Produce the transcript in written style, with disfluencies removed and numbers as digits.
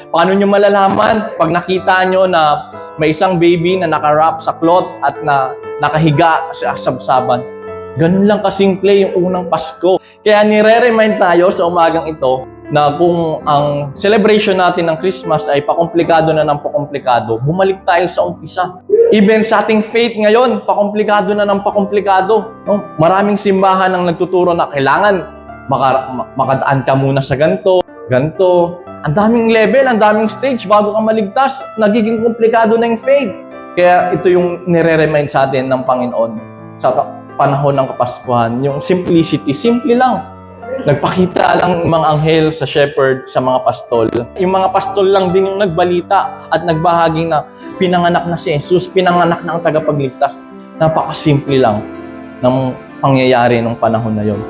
Paano nyo malalaman? Pag nakita nyo na may isang baby na nakarap sa cloth at na nakahiga sa sabsaban. Ganun lang kasimple yung unang Pasko. Kaya nire-remind tayo sa umagang ito na kung ang celebration natin ng Christmas ay pakomplikado na ng pakomplikado, bumalik tayo sa umpisa. Even sa ating faith ngayon, pakomplikado na ng pakomplikado. No? Maraming simbahan ang nagtuturo na kailangan makadaan ka muna sa ganito. Ang daming level, ang daming stage bago ka maligtas. Nagiging komplikado na yung faith. Kaya ito yung nire-remind sa atin ng Panginoon sa panahon ng Kapaskuhan. Yung simplicity, simple lang. Nagpakita lang mga anghel sa shepherd, sa mga pastol. Yung mga pastol lang din yung nagbalita at nagbahagi na pinanganak na si Jesus, pinanganak na ang tagapagligtas. Napakasimple lang ng pangyayari ng panahon na yon.